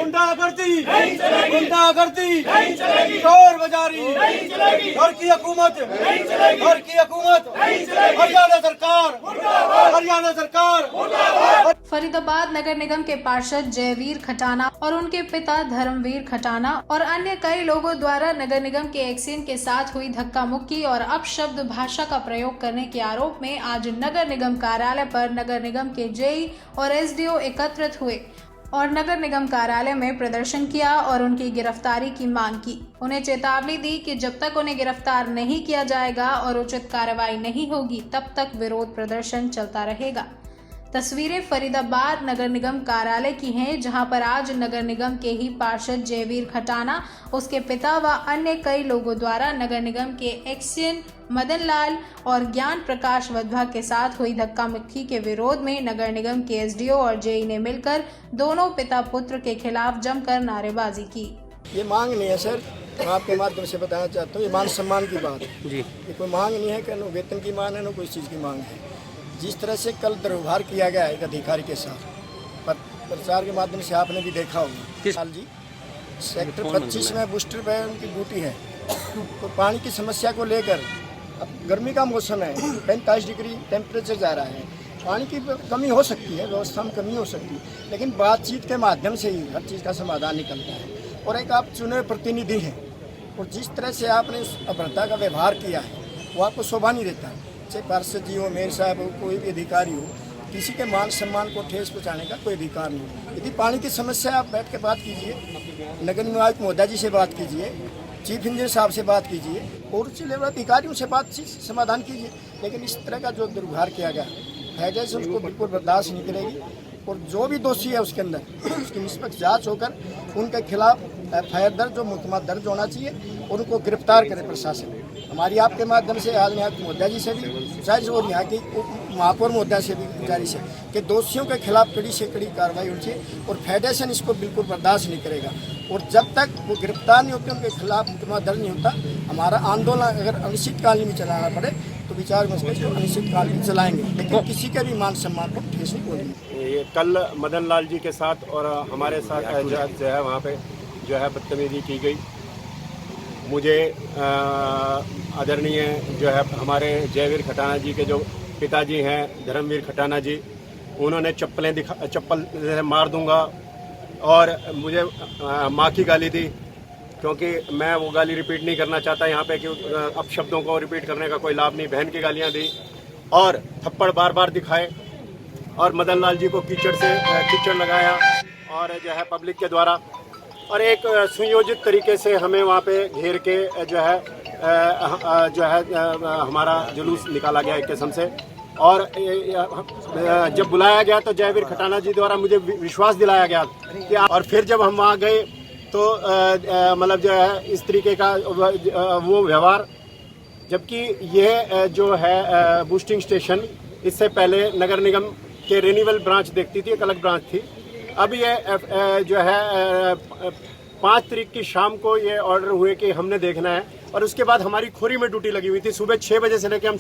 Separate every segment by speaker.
Speaker 1: गुंडागर्दी गुंडागर्दी शोर बाजारी घर की हुकूमत हरियाणा सरकार।
Speaker 2: फरीदाबाद नगर निगम के पार्षद जयवीर खटाना और उनके पिता धर्मवीर खटाना और अन्य कई लोगों द्वारा नगर निगम के एक्सियन के साथ हुई धक्का मुक्की और अपशब्द भाषा का प्रयोग करने के आरोप में आज नगर निगम कार्यालय पर नगर निगम के जेई और एसडीओ एकत्रित हुए और नगर निगम कार्यालय में प्रदर्शन किया और उनकी गिरफ्तारी की मांग की। उन्हें चेतावनी दी कि जब तक उन्हें गिरफ्तार नहीं किया जाएगा और उचित कार्रवाई नहीं होगी तब तक विरोध प्रदर्शन चलता रहेगा। तस्वीरें फरीदाबाद नगर निगम कार्यालय की हैं, जहां पर आज नगर निगम के ही पार्षद जयवीर खटाना, उसके पिता व अन्य कई लोगों द्वारा नगर निगम के एक्सियन मदन लाल और ज्ञान प्रकाश वधवा के साथ हुई धक्का मुक्की के विरोध में नगर निगम के एसडीओ और जेई ने मिलकर दोनों पिता पुत्र के खिलाफ जमकर नारेबाजी की।
Speaker 3: ये मांग नहीं है सर, मैं आपके माध्यम से बताना चाहता हूँ, ये मान सम्मान की बात है जी। ये कोई मांग नहीं है कि न वेतन की मांग है न कोई चीज़ की मांग है। जिस तरह से कल दुर्व्यवहार किया गया एक अधिकारी के साथ प्रचार के माध्यम से आपने भी देखा होगा। लाल जी सेक्टर 25 में बूस्टर पे उनकी ड्यूटी है, तो पानी की समस्या को लेकर अब गर्मी का मौसम है, 45 डिग्री टेम्परेचर जा रहा है, पानी की कमी हो सकती है, व्यवस्था में कमी हो सकती है, लेकिन बातचीत के माध्यम से ही हर चीज़ का समाधान निकलता है। और एक आप चुने प्रतिनिधि हैं और जिस तरह से आपने उस अभद्रता का व्यवहार किया है वो आपको शोभा नहीं देता है। चाहे पार्षद जी हो, मेयर साहब हो, कोई भी अधिकारी हो, किसी के मान सम्मान को ठेस पहुँचाने का कोई अधिकार नहीं। यदि पानी की समस्या आप बैठ के बात कीजिए, नगर निगम आयुक्त महोदय जी से बात कीजिए, चीफ इंजीनियर साहब से बात कीजिए और उच्च लेवल अधिकारियों से बातचीत समाधान कीजिए। लेकिन इस तरह का जो दुर्व्यवहार किया गया है से उसको बिल्कुल बर्दाश्त नहीं करेगी और जो भी दोषी है उसके अंदर उसकी निष्पक्ष जांच होकर उनके खिलाफ एफआईआर दर्ज और मुकदमा दर्ज होना चाहिए और उनको गिरफ्तार करे प्रशासन। हमारी आपके माध्यम से आज यहाँ के महोदय जी से भी जायज और यहाँ की महापौर महोदय से भी गुजारिश है कि दोषियों के खिलाफ कड़ी से कड़ी कार्रवाई होनी चाहिए और फेडरेशन इसको बिल्कुल बर्दाश्त नहीं करेगा। और जब तक वो गिरफ्तार नहीं होते, उनके खिलाफ मुकदमा दर्ज नहीं होता, हमारा आंदोलन अगर अनिश्चितकालीन में चलाना पड़े तो विचार मसले को अनिश्चितकालीन चलाएंगे, लेकिन किसी के भी मान सम्मान को ठेस नहीं पहुंचेगी।
Speaker 4: ये कल मदन लाल जी के साथ और हमारे साथ जो है वहाँ पे जो है बदतमीजी की गई। मुझे आदरणीय जो है हमारे जयवीर खटाना जी के जो पिताजी हैं धर्मवीर खटाना जी, उन्होंने चप्पल से मार दूंगा और मुझे माँ की गाली दी, क्योंकि मैं वो गाली रिपीट नहीं करना चाहता यहाँ पे कि अपशब्दों को रिपीट करने का कोई लाभ नहीं। बहन की गालियाँ दी और थप्पड़ बार बार दिखाए और मदन लाल जी को कीचड़ लगाया और जो है पब्लिक के द्वारा, और एक सुयोजित तरीके से हमें वहाँ पे घेर के जो है हमारा जुलूस निकाला गया एक किस्म से। और जब बुलाया गया तो जयवीर खटाना जी द्वारा मुझे विश्वास दिलाया गया कि और फिर जब हम वहाँ गए तो मतलब जो है इस तरीके का वो व्यवहार, जबकि यह जो है बूस्टिंग स्टेशन इससे पहले नगर निगम के रिन्यूअल ब्रांच देखती थी, एक अलग ब्रांच थी। अब ये जो है 5 तारीख की शाम को ये ऑर्डर हुए कि हमने देखना है, और उसके बाद हमारी खोरी में ड्यूटी लगी हुई थी। सुबह 6 बजे से लेकर हम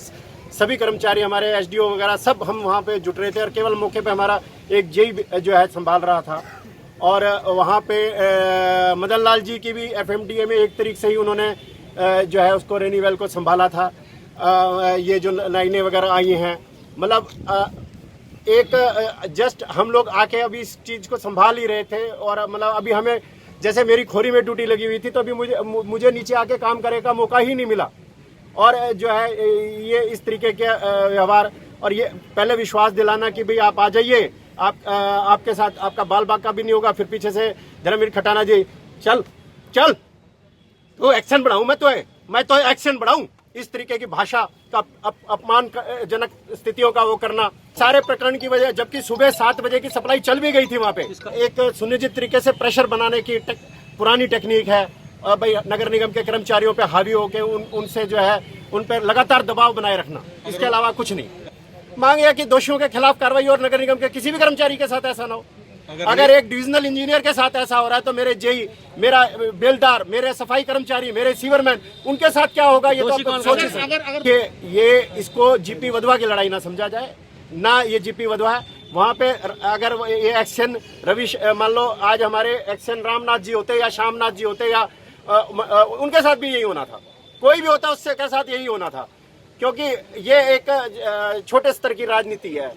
Speaker 4: सभी कर्मचारी, हमारे एसडीओ वगैरह सब हम वहाँ पे जुट रहे थे और केवल मौके पे हमारा एक जेई जो है संभाल रहा था। और वहाँ पे मदन लाल जी की भी एफएमडीए में 1 तारीख से ही उन्होंने जो है उसको रिन्यूअल को संभाला था। ये जो लाइनें वगैरह आई हैं, मतलब एक जस्ट हम लोग आके अभी इस चीज़ को संभाल ही रहे थे। और मतलब अभी हमें, जैसे मेरी खोरी में ड्यूटी लगी हुई थी तो अभी मुझे नीचे आके काम करने का मौका ही नहीं मिला। और जो है ये इस तरीके के व्यवहार, और ये पहले विश्वास दिलाना कि भाई आप आ जाइए, आपके साथ आपका बाल बाग का भी नहीं होगा, फिर पीछे से धर्मवीर खटाना जी चल तो एक्शन बढ़ाऊं, मैं तो एक्शन बढ़ाऊं। इस तरीके की भाषा का अपमानजनक स्थितियों का वो करना, सारे प्रकरण की वजह, जबकि सुबह 7 बजे की सप्लाई चल भी गई थी वहाँ पे। एक सुनिश्चित तरीके से प्रेशर बनाने की पुरानी टेक्निक है भाई, नगर निगम के कर्मचारियों पे हावी होकर उनसे जो है उन पर लगातार दबाव बनाए रखना, इसके अलावा कुछ नहीं। मांग है कि दोषियों के खिलाफ कार्रवाई और नगर निगम के किसी भी कर्मचारी के साथ ऐसा ना हो। अगर एक डिविजनल इंजीनियर के साथ ऐसा हो रहा है तो मेरे जेई, मेरा बेलदार, मेरे सफाई कर्मचारी, मेरे सीवरमैन, उनके साथ क्या होगा ये तो आप सोच सकते हैं। ये इसको जीपी वधवा की लड़ाई ना समझा जाए, ना ये जीपी वधवा है। वहाँ पे अगर ये एक्शन मान लो आज हमारे एक्शन रामनाथ जी होते या श्यामनाथ जी होते या उनके साथ भी यही होना था, कोई भी होता उससे के साथ यही होना था, क्योंकि ये एक छोटे स्तर की राजनीति है।